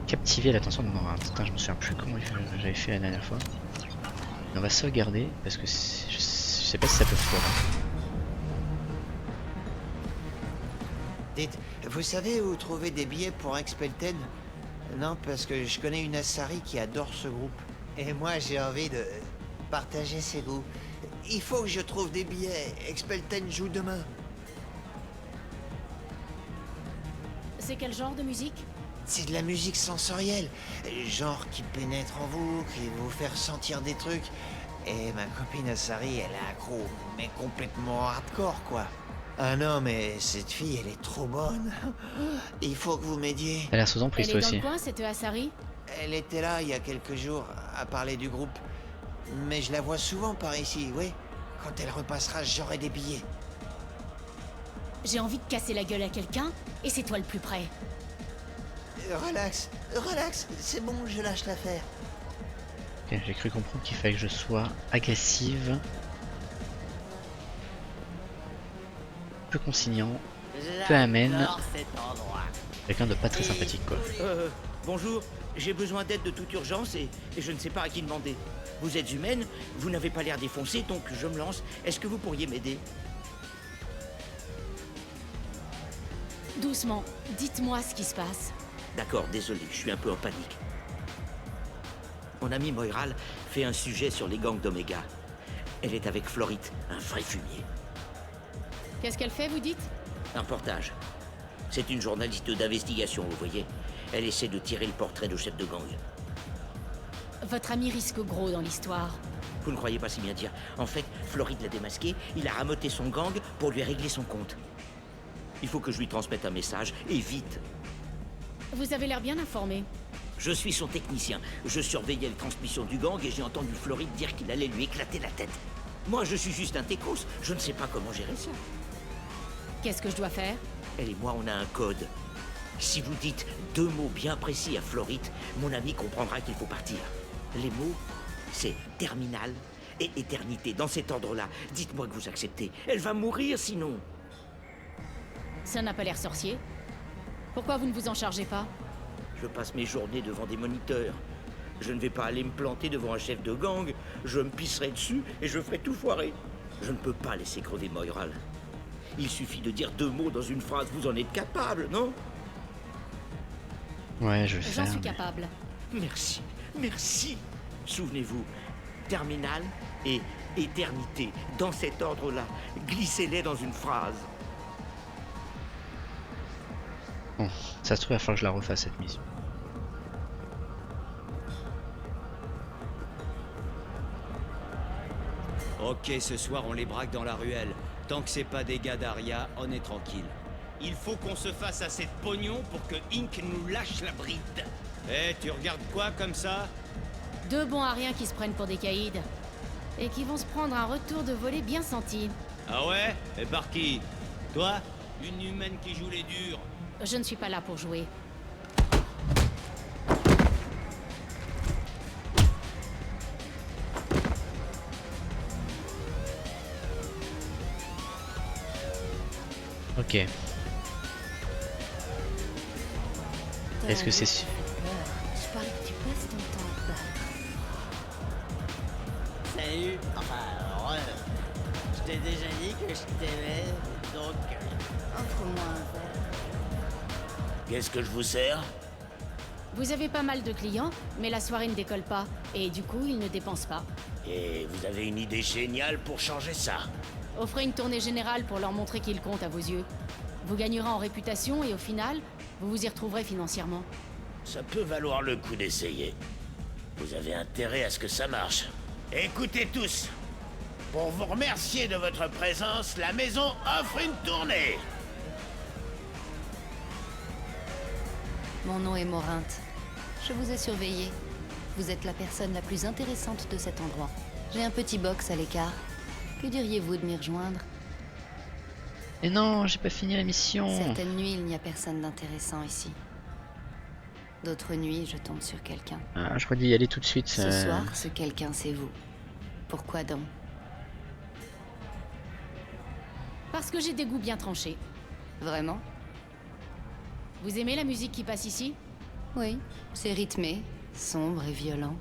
Captiver l'attention de Morinthe. Putain, je me souviens plus comment j'avais fait la dernière fois. Mais on va sauvegarder parce que je sais pas si ça peut foirer. Dites, vous savez où trouver des billets pour Expelten? Non, parce que je connais une Asari qui adore ce groupe. Et moi, j'ai envie de partager ses goûts. Il faut que je trouve des billets. Expelten joue demain. C'est quel genre de musique? C'est de la musique sensorielle. Genre qui pénètre en vous, qui va vous faire sentir des trucs. Et ma copine Asari, elle est accro. Mais complètement hardcore, quoi. Ah non, mais cette fille, elle est trop bonne. Il faut que vous m'aidiez. Elle a l'air sous emprise, Elle est toi dans aussi. le coin, cette Asari? Elle était là il y a quelques jours à parler du groupe. Mais je la vois souvent par ici, oui. Quand elle repassera, j'aurai des billets. J'ai envie de casser la gueule à quelqu'un, et c'est toi le plus près. Relax, relax, c'est bon, je lâche l'affaire. Ok, j'ai cru comprendre qu'il fallait que je sois agressive. Peu consignant, peu amène. Quelqu'un de pas très sympathique, quoi. Bonjour, j'ai besoin d'aide de toute urgence et je ne sais pas à qui demander. Vous êtes humaine, vous n'avez pas l'air défoncé, donc je me lance. Est-ce que vous pourriez m'aider? Doucement, dites-moi ce qui se passe. D'accord, désolé, je suis un peu en panique. Mon amie Moiral fait un sujet sur les gangs d'Oméga. Elle est avec Florite, un vrai fumier. Qu'est-ce qu'elle fait, vous dites? Un reportage. C'est une journaliste d'investigation, vous voyez. Elle essaie de tirer le portrait de chef de gang. Votre ami risque gros dans l'histoire. Vous ne croyez pas si bien dire. En fait, Floride l'a démasqué, il a ramoté son gang pour lui régler son compte. Il faut que je lui transmette un message, et vite. Vous avez l'air bien informé. Je suis son technicien. Je surveillais les transmissions du gang et j'ai entendu Floride dire qu'il allait lui éclater la tête. Moi, je suis juste un techos. Je ne sais pas comment gérer ça. Qu'est-ce que je dois faire? Elle et moi, on a un code. Si vous dites 2 mots bien précis à Floride, mon ami comprendra qu'il faut partir. Les mots, c'est terminal et éternité. Dans cet ordre-là, dites-moi que vous acceptez. Elle va mourir sinon. Ça n'a pas l'air sorcier. Pourquoi vous ne vous en chargez pas? Je passe mes journées devant des moniteurs. Je ne vais pas aller me planter devant un chef de gang. Je me pisserai dessus et je ferai tout foirer. Je ne peux pas laisser crever Moiral. Il suffit de dire 2 mots dans une phrase. Vous en êtes capable, non? Ouais, je vais faire. J'en suis capable. Merci, merci. Souvenez-vous, terminal et éternité. Dans cet ordre-là, glissez-les dans une phrase. Bon, ça se trouve, il va falloir que je la refasse cette mission. Ok, ce soir on les braque dans la ruelle. Tant que c'est pas des gars d'Aria, on est tranquille. Il faut qu'on se fasse assez de pognon pour que Inc nous lâche la bride. Eh, tu regardes quoi comme ça? 2 bons à rien qui se prennent pour des caïds. Et qui vont se prendre un retour de volée bien senti. Ah ouais? Et par qui? Toi? Une humaine qui joue les durs. Je ne suis pas là pour jouer. Ok. Est-ce que c'est sûr? Je parie que tu passes ton temps à te battre. Salut. Enfin, je t'ai déjà dit que je t'aimais, donc... Offre-moi un verre. Qu'est-ce que je vous sers? Vous avez pas mal de clients, mais la soirée ne décolle pas. Et du coup, ils ne dépensent pas. Et vous avez une idée géniale pour changer ça? Offrez une tournée générale pour leur montrer qu'ils comptent à vos yeux. Vous gagnerez en réputation et au final, vous vous y retrouverez financièrement. Ça peut valoir le coup d'essayer. Vous avez intérêt à ce que ça marche. Écoutez tous. Pour vous remercier de votre présence, la maison offre une tournée. Mon nom est Morinthe. Je vous ai surveillé. Vous êtes la personne la plus intéressante de cet endroit. J'ai un petit box à l'écart. Que diriez-vous de m'y rejoindre? Et non, j'ai pas fini la mission. Certaines nuits, il n'y a personne d'intéressant ici. D'autres nuits, je tombe sur quelqu'un. Ah, je crois d'y aller tout de suite. Ce soir, ce quelqu'un, c'est vous. Pourquoi donc? Parce que j'ai des goûts bien tranchés. Vraiment? Vous aimez la musique qui passe ici? Oui, c'est rythmé, sombre et violent.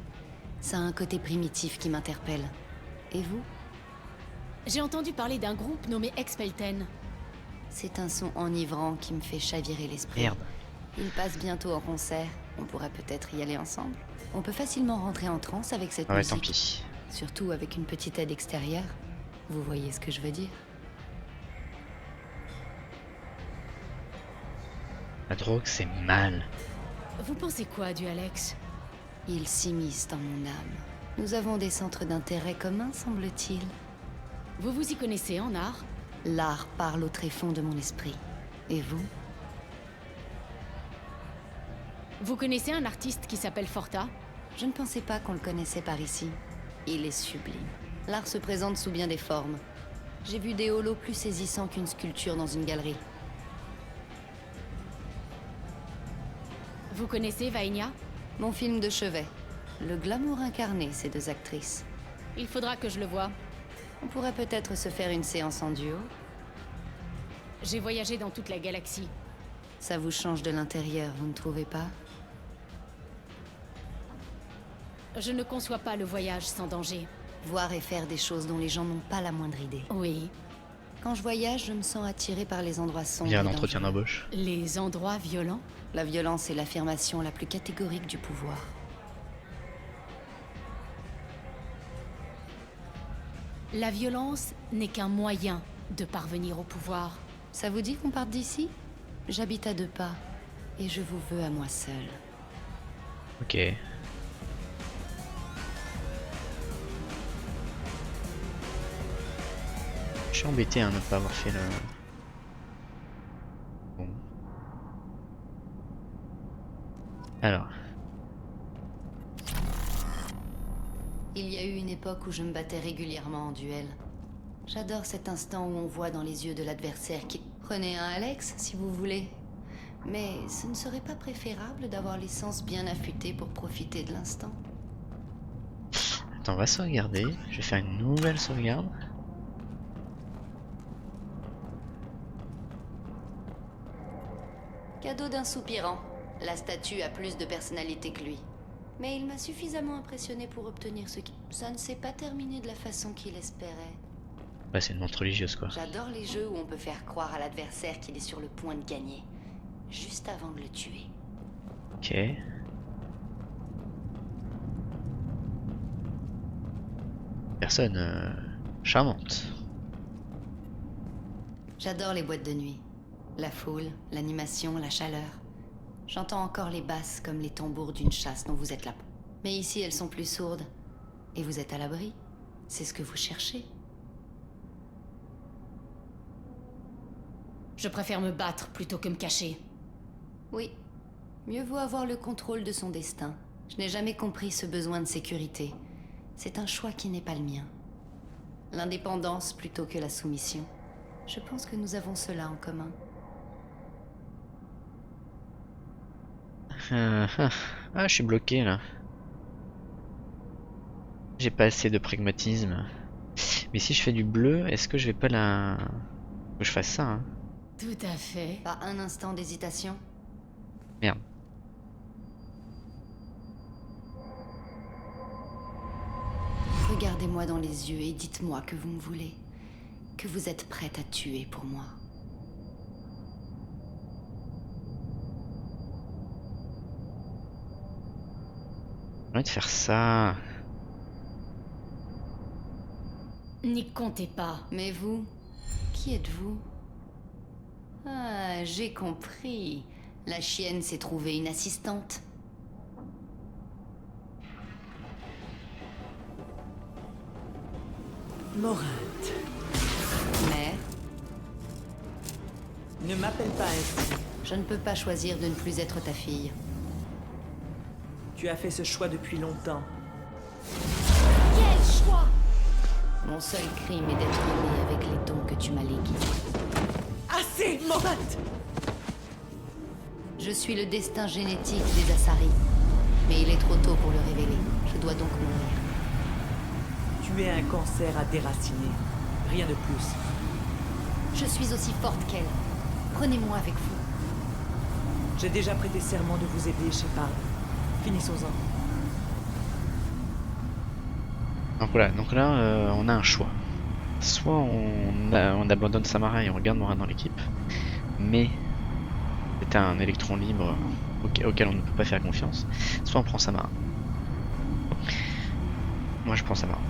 Ça a un côté primitif qui m'interpelle. Et vous? J'ai entendu parler d'un groupe nommé Expelten. C'est un son enivrant qui me fait chavirer l'esprit. Merde. Il passe bientôt en concert. On pourrait peut-être y aller ensemble. On peut facilement rentrer en transe avec cette musique. Tant pis. Surtout avec une petite aide extérieure. Vous voyez ce que je veux dire? La drogue, c'est mal. Vous pensez quoi du Alex? Il s'immisce dans mon âme. Nous avons des centres d'intérêt communs, semble-t-il. Vous vous y connaissez en art? L'art parle au tréfonds de mon esprit. Et vous? Vous connaissez un artiste qui s'appelle Forta? Je ne pensais pas qu'on le connaissait par ici. Il est sublime. L'art se présente sous bien des formes. J'ai vu des holos plus saisissants qu'une sculpture dans une galerie. Vous connaissez Vaenia? Mon film de chevet. Le glamour incarné, ces 2 actrices. Il faudra que je le voie. On pourrait peut-être se faire une séance en duo. J'ai voyagé dans toute la galaxie. Ça vous change de l'intérieur, vous ne trouvez pas? Je ne conçois pas le voyage sans danger. Voir et faire des choses dont les gens n'ont pas la moindre idée. Oui. Quand je voyage, je me sens attirée par les endroits sombres. Il y a un entretien d'embauche. Les endroits violents? La violence est l'affirmation la plus catégorique du pouvoir. La violence n'est qu'un moyen de parvenir au pouvoir. Ça vous dit qu'on parte d'ici? J'habite à 2 pas, et je vous veux à moi seule. Ok. Je suis embêté à ne pas avoir fait le... Bon. Alors. Il y a eu une époque où je me battais régulièrement en duel. J'adore cet instant où on voit dans les yeux de l'adversaire qui... Prenez un Alex, si vous voulez. Mais ce ne serait pas préférable d'avoir les sens bien affûtés pour profiter de l'instant? Attends, on va sauvegarder. Je vais faire une nouvelle sauvegarde. Cadeau d'un soupirant. La statue a plus de personnalité que lui. Mais il m'a suffisamment impressionné pour obtenir ce qui... Ça ne s'est pas terminé de la façon qu'il espérait. Ouais, c'est une montre religieuse quoi. J'adore les jeux où on peut faire croire à l'adversaire qu'il est sur le point de gagner, juste avant de le tuer. Ok. Personne charmante. J'adore les boîtes de nuit. La foule, l'animation, la chaleur. J'entends encore les basses comme les tambours d'une chasse dont vous êtes là. Mais ici, elles sont plus sourdes. Et vous êtes à l'abri. C'est ce que vous cherchez. Je préfère me battre plutôt que me cacher. Oui. Mieux vaut avoir le contrôle de son destin. Je n'ai jamais compris ce besoin de sécurité. C'est un choix qui n'est pas le mien. L'indépendance plutôt que la soumission. Je pense que nous avons cela en commun. Ah, je suis bloqué là. J'ai pas assez de pragmatisme. Mais si je fais du bleu, est-ce que je vais pas la... Faut que je fasse ça, hein. Tout à fait. Pas un instant d'hésitation? Merde. Regardez-moi dans les yeux et dites-moi que vous me voulez. Que vous êtes prête à tuer pour moi. J'ai envie de faire ça. N'y comptez pas. Mais vous, qui êtes-vous? Ah, j'ai compris. La chienne s'est trouvée une assistante. Morinte. Mais... Ne m'appelle pas ainsi. Je ne peux pas choisir de ne plus être ta fille. Tu as fait ce choix depuis longtemps. Quel choix? Mon seul crime est d'être né avec les dons que tu m'as légués. Assez, Morinte! Je suis le destin génétique des Asari. Mais il est trop tôt pour le révéler. Je dois donc mourir. Tu es un cancer à déraciner. Rien de plus. Je suis aussi forte qu'elle. Prenez-moi avec vous. J'ai déjà prêté serment de vous aider, Shepard. Finissons-en. Donc voilà, on a un choix. Soit on abandonne Samara et on regarde Morin dans l'équipe, mais c'est un électron libre auquel on ne peut pas faire confiance. Soit on prend Samara. Moi je prends Samara.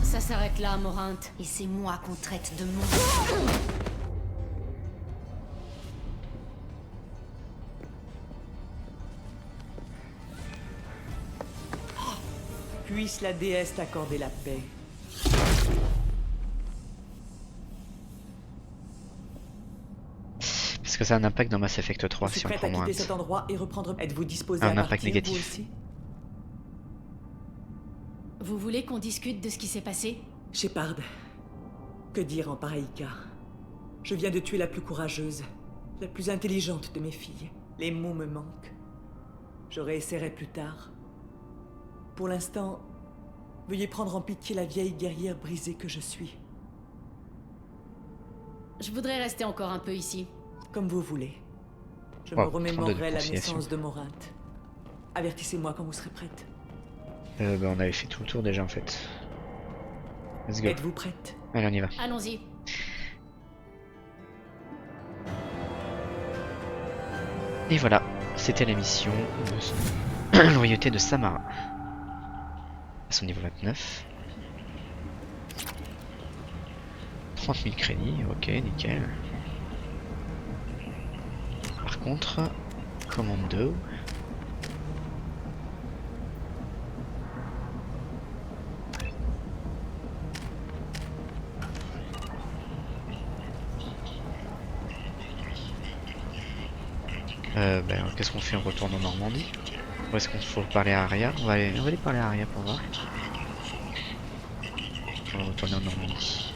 Ça s'arrête là, Morinte. Et c'est moi qu'on traite de monstre. Puisse la déesse t'accorder la paix. Parce que ça a un impact dans Mass Effect 3 si on prend moins. Quitter cet endroit et reprendre. Êtes-vous disposé Un à impact partir, négatif. vous aussi? Vous voulez qu'on discute de ce qui s'est passé? Shepard, que dire en pareil cas? Je viens de tuer la plus courageuse, la plus intelligente de mes filles. Les mots me manquent. Je réessayerai plus tard. Pour l'instant, veuillez prendre en pitié la vieille guerrière brisée que je suis. Je voudrais rester encore un peu ici. Comme vous voulez. Je Wow, me remémorerai prendre de la conciliation. naissance de Morinte. Avertissez-moi quand vous serez prête. On avait fait tout le tour déjà en fait. Let's go. Êtes-vous prête? Allez, on y va. Allons-y. Et voilà, c'était la mission de loyauté de Samara. passe au niveau 29. 30 000 crédits, ok, nickel. Par contre, commando. Qu'est-ce qu'on fait? On retourne en Normandie? Ou est-ce qu'on faut parler à Aria? On va aller parler à Aria pour voir. On va retourner en Normandie.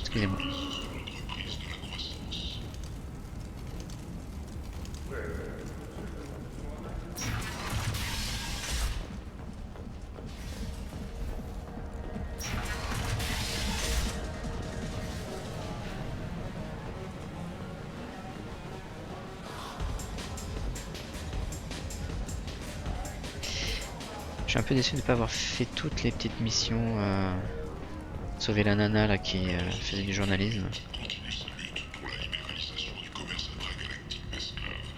Excusez-moi. Je suis un peu déçu de ne pas avoir fait toutes les petites missions. Sauver la nana là qui faisait du journalisme.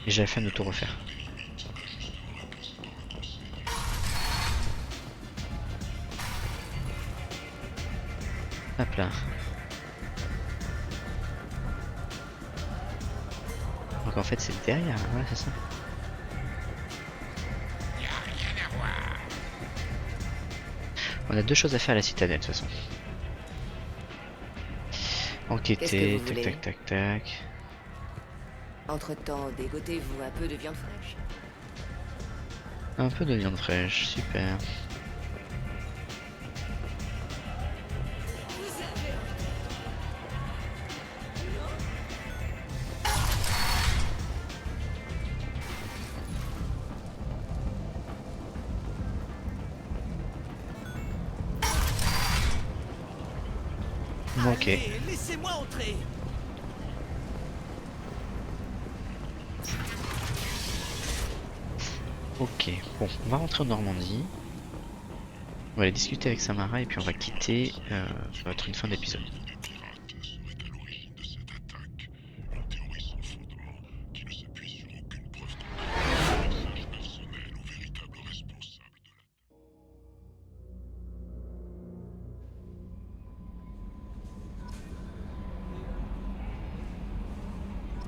Et j'avais fait de tout refaire. Hop là. Donc en fait c'est derrière, voilà c'est ça. On a deux choses à faire à la citadelle de toute façon. Enquêter, tac tac tac tac. Entre-temps, dégotez-vous un peu de viande fraîche. Un peu de viande fraîche, super. Ok. Laissez-moi entrer. Ok, bon, on va rentrer en Normandie. On va aller discuter avec Samara et puis on va quitter. Ça va être une fin d'épisode.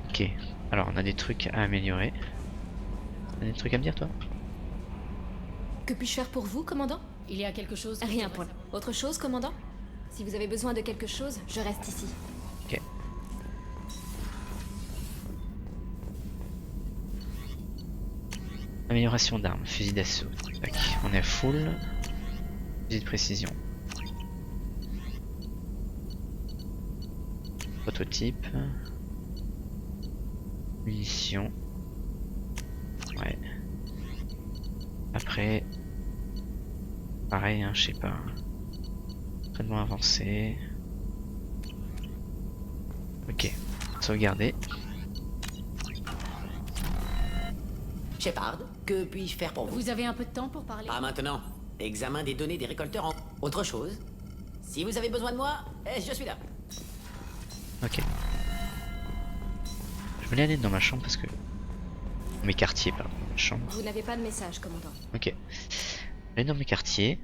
Ok, alors on a des trucs à améliorer. On a des trucs à me dire toi? Que puis-je faire pour vous, commandant? Il y a quelque chose? Rien pour là. Autre chose, commandant? Si vous avez besoin de quelque chose, je reste ici. Ok. Amélioration d'armes, fusil d'assaut. Tac, on est à full. Fusil de précision. Prototype. Munitions. Ouais. Après. Pareil, hein, je sais pas. Traitement avancé. Ok. Sauvegarder. Shepard, que puis-je faire pour vous? Vous avez un peu de temps pour parler? Pas maintenant. Examen des données des récolteurs en... Autre chose? Si vous avez besoin de moi, je suis là. Ok. Je voulais aller dans ma chambre parce que... Mes quartiers, pardon. Ma chambre. Vous n'avez pas de message, commandant. Ok. Aller dans mes quartiers.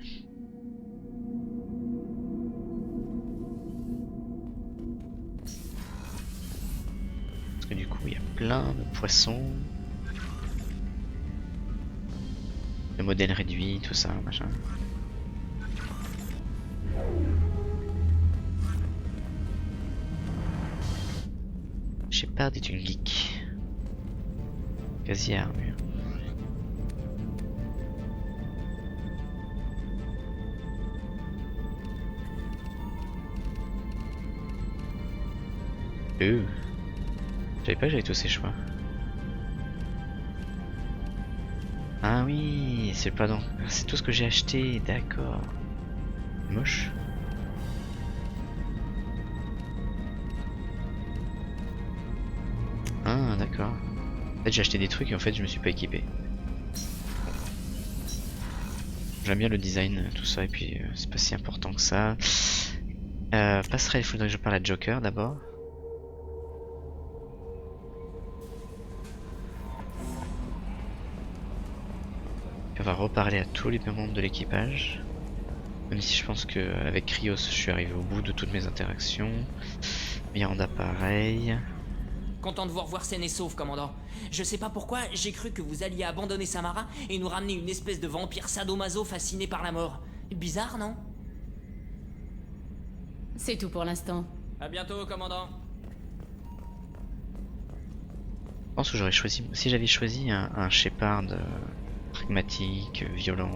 Parce que du coup, il y a plein de poissons. Le modèle réduit, tout ça, machin. Shepard est une geek. Quasi armure. Je savais pas que j'avais tous ces choix. Ah oui, c'est pas donc. C'est tout ce que j'ai acheté, d'accord. Moche. Ah d'accord. En fait j'ai acheté des trucs et en fait je me suis pas équipé. J'aime bien le design, tout ça, et puis c'est pas si important que ça. Passerelle, il faudrait que je parle à Joker d'abord. On va reparler à tous les membres de l'équipage. Même si je pense qu'avec Krios, je suis arrivé au bout de toutes mes interactions. Miranda, pareil. Content de vous revoir saine et sauve, commandant. Je sais pas pourquoi, j'ai cru que vous alliez abandonner Samara et nous ramener une espèce de vampire sadomaso fasciné par la mort. Bizarre, non? C'est tout pour l'instant. À bientôt, commandant. Je pense que j'aurais choisi, si j'avais choisi un Shepard pragmatique, violent,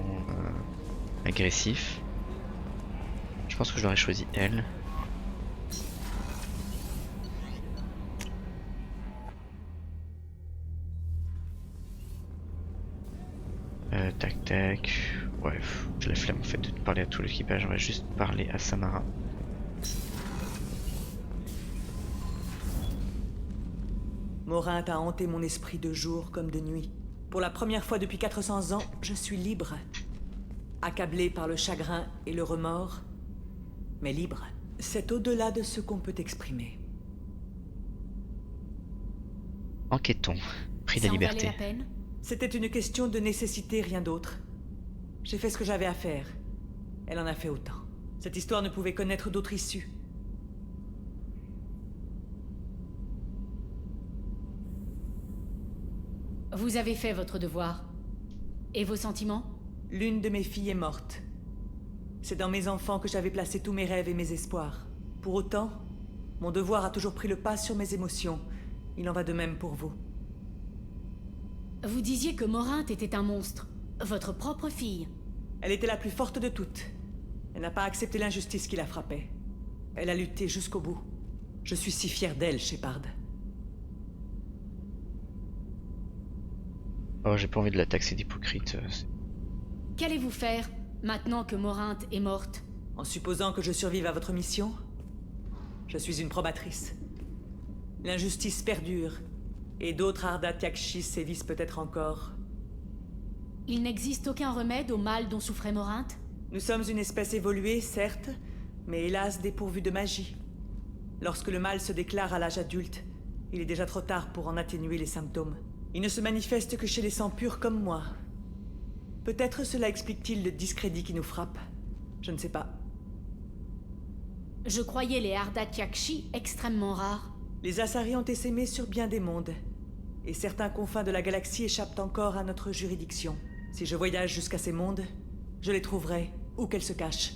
agressif, je pense que je l'aurais choisi elle. Tac tac. Ouais, j'ai la flemme en fait de parler à tout l'équipage, j'aurais juste parlé à Samara. Morint a hanté mon esprit de jour comme de nuit. Pour la première fois depuis 400 ans, je suis libre. Accablé par le chagrin et le remords, mais libre. C'est au-delà de ce qu'on peut exprimer. Enquêtons. Prix de la liberté. Ça en valait la peine ? C'était une question de nécessité, rien d'autre. J'ai fait ce que j'avais à faire. Elle en a fait autant. Cette histoire ne pouvait connaître d'autre issue. Vous avez fait votre devoir. Et vos sentiments ? L'une de mes filles est morte. C'est dans mes enfants que j'avais placé tous mes rêves et mes espoirs. Pour autant, mon devoir a toujours pris le pas sur mes émotions. Il en va de même pour vous. Vous disiez que Morinthe était un monstre. Votre propre fille. Elle était la plus forte de toutes. Elle n'a pas accepté l'injustice qui la frappait. Elle a lutté jusqu'au bout. Je suis si fier d'elle, Shepard. Oh, j'ai pas envie de la taxer d'hypocrite. Qu'allez-vous faire, maintenant que Morinthe est morte ? En supposant que je survive à votre mission, je suis une probatrice. L'injustice perdure, et d'autres Ardat Yakshi sévissent peut-être encore. Il n'existe aucun remède au mal dont souffrait Morinthe ? Nous sommes une espèce évoluée, certes, mais hélas dépourvue de magie. Lorsque le mal se déclare à l'âge adulte, il est déjà trop tard pour en atténuer les symptômes. Il ne se manifeste que chez les sangs purs comme moi. Peut-être cela explique-t-il le discrédit qui nous frappe. Je ne sais pas. Je croyais les Ardat Yakshi extrêmement rares. Les Asari ont essaimé sur bien des mondes. Et certains confins de la galaxie échappent encore à notre juridiction. Si je voyage jusqu'à ces mondes, je les trouverai, où qu'elles se cachent.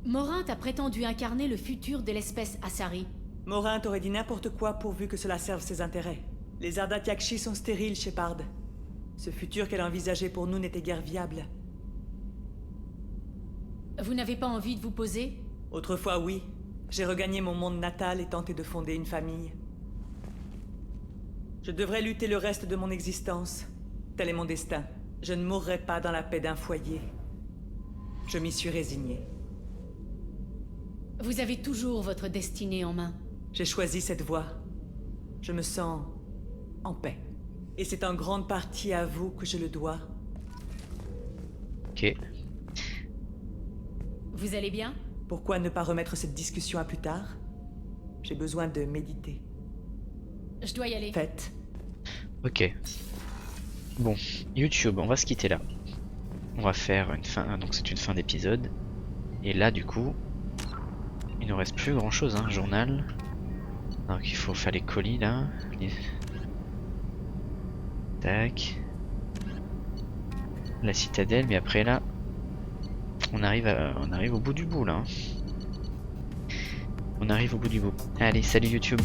Morinthe a prétendu incarner le futur de l'espèce Asari. Morinthe aurait dit n'importe quoi pourvu que cela serve ses intérêts. Les Ardat Yakshi sont stériles, Shepard. Ce futur qu'elle envisageait pour nous n'était guère viable. Vous n'avez pas envie de vous poser ? Autrefois, oui. J'ai regagné mon monde natal et tenté de fonder une famille. Je devrais lutter le reste de mon existence. Tel est mon destin. Je ne mourrai pas dans la paix d'un foyer. Je m'y suis résigné. Vous avez toujours votre destinée en main. J'ai choisi cette voie. Je me sens en paix. Et c'est en grande partie à vous que je le dois. Ok. Vous allez bien ? Pourquoi ne pas remettre cette discussion à plus tard ? J'ai besoin de méditer. Je dois y aller. Faites. Ok. Bon, YouTube, on va se quitter là. On va faire une fin, donc c'est une fin d'épisode. Et là, du coup, il ne reste plus grand chose, hein, journal. Donc il faut faire les colis là. Tac. La citadelle, mais après là, on arrive au bout du bout là. On arrive au bout du bout. Allez, salut YouTube.